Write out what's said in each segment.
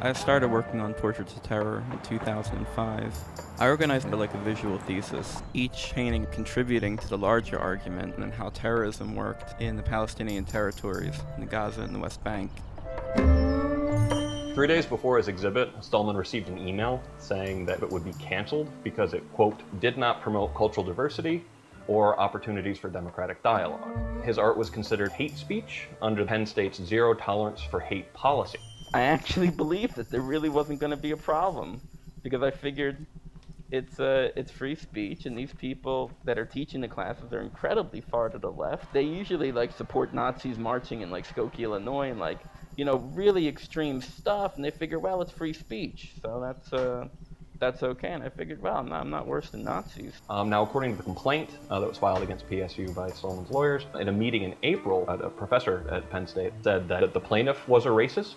I started working on Portraits of Terror in 2005. I organized like a visual thesis, each painting contributing to the larger argument and how terrorism worked in the Palestinian territories, in Gaza and the West Bank. 3 days before his exhibit, Stallman received an email saying that it would be canceled because it, quote, did not promote cultural diversity or opportunities for democratic dialogue. His art was considered hate speech under Penn State's zero tolerance for hate policy. I actually believed that there really wasn't going to be a problem, because I figured it's free speech, and these people that are teaching the classes are incredibly far to the left. They usually like support Nazis marching in like Skokie, Illinois, and like, you know, really extreme stuff, and they figure, well, it's free speech, so that's okay. And I figured, well, I'm not worse than Nazis. Now, according to the complaint that was filed against PSU by Stallman's lawyers, in a meeting in April, a professor at Penn State said that the plaintiff was a racist,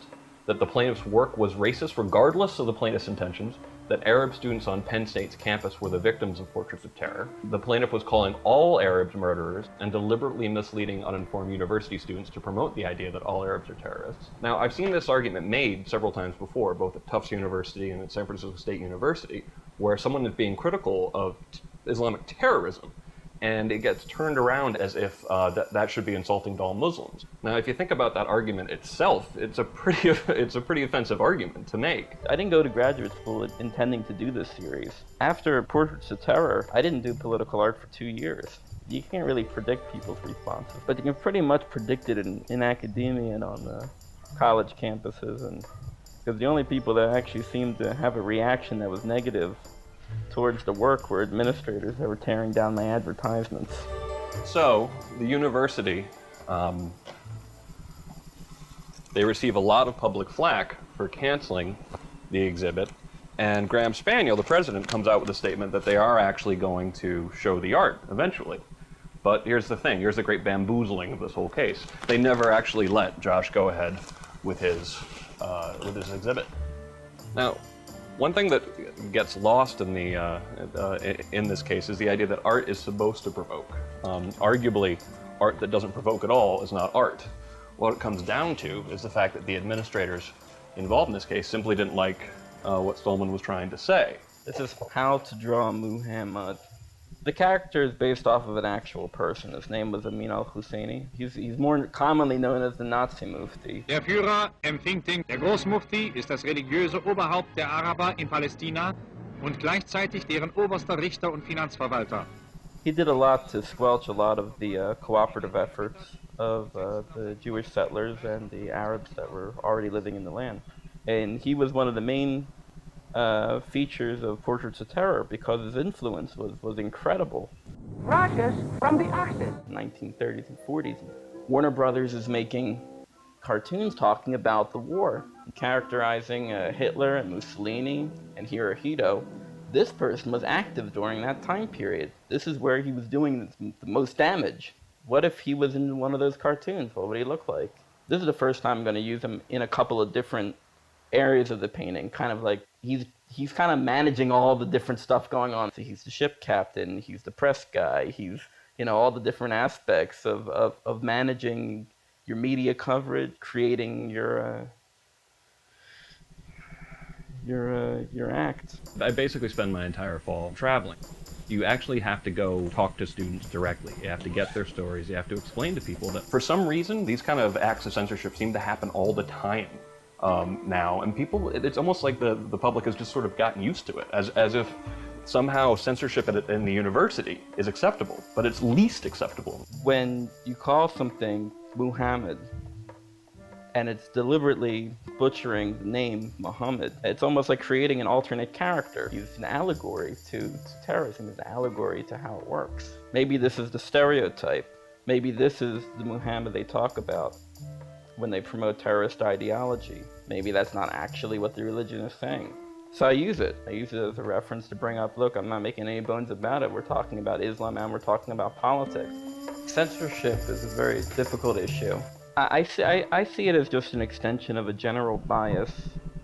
that the plaintiff's work was racist regardless of the plaintiff's intentions, that Arab students on Penn State's campus were the victims of Portraits of Terror. The plaintiff was calling all Arabs murderers and deliberately misleading uninformed university students to promote the idea that all Arabs are terrorists. Now, I've seen this argument made several times before, both at Tufts University and at San Francisco State University, where someone is being critical of Islamic terrorism, and it gets turned around as if that should be insulting to all Muslims. Now, if you think about that argument itself, it's a pretty offensive argument to make. I didn't go to graduate school intending to do this series. After Portraits of Terror, I didn't do political art for 2 years. You can't really predict people's responses, but you can pretty much predict it in academia and on the college campuses, and because the only people that actually seemed to have a reaction that was negative towards the work were administrators that were tearing down my advertisements. So, the university, they receive a lot of public flack for canceling the exhibit, and Graham Spaniel, the president, comes out with a statement that they are actually going to show the art eventually. But here's the thing, here's the great bamboozling of this whole case. They never actually let Josh go ahead with his exhibit. Now, one thing that gets lost in this case is the idea that art is supposed to provoke. Arguably, art that doesn't provoke at all is not art. What it comes down to is the fact that the administrators involved in this case simply didn't like what Stallman was trying to say. This is How to Draw Muhammad. The character is based off of an actual person. His name was Amin al-Husseini. He's more commonly known as the Nazi Mufti. Der Führer empfing den. Der Großmufti ist das religiöse Oberhaupt der Araber in Palästina und gleichzeitig deren oberster Richter und Finanzverwalter. He did a lot to squelch a lot of the cooperative efforts of the Jewish settlers and the Arabs that were already living in the land. And he was one of the main features of Portraits of Terror because his influence was incredible. Rockets from the Axis. 1930s and 40s. Warner Brothers is making cartoons talking about the war, characterizing Hitler and Mussolini and Hirohito. This person was active during that time period. This is where he was doing the most damage. What if he was in one of those cartoons? What would he look like? This is the first time I'm going to use him in a couple of different areas of the painting, kind of like he's kind of managing all the different stuff going on. So he's the ship captain, he's the press guy, he's, you know, all the different aspects of managing your media coverage, creating your act. I basically spend my entire fall traveling. You actually have to go talk to students directly. You have to get their stories. You have to explain to people that for some reason, these kind of acts of censorship seem to happen all the time now. And people, it's almost like the public has just sort of gotten used to it, as if somehow censorship in the university is acceptable, but it's least acceptable. When you call something Muhammad, and it's deliberately butchering the name Muhammad, it's almost like creating an alternate character. He's an allegory to terrorism, he's an allegory to how it works. Maybe this is the stereotype. Maybe this is the Muhammad they talk about when they promote terrorist ideology. Maybe that's not actually what the religion is saying. So I use it. I use it as a reference to bring up, look, I'm not making any bones about it. We're talking about Islam and we're talking about politics. Censorship is a very difficult issue. I see it as just an extension of a general bias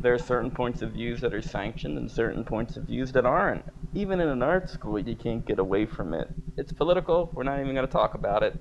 There are certain points of views that are sanctioned and certain points of views that aren't. Even in an art school, you can't get away from it. It's political. We're not even going to talk about it.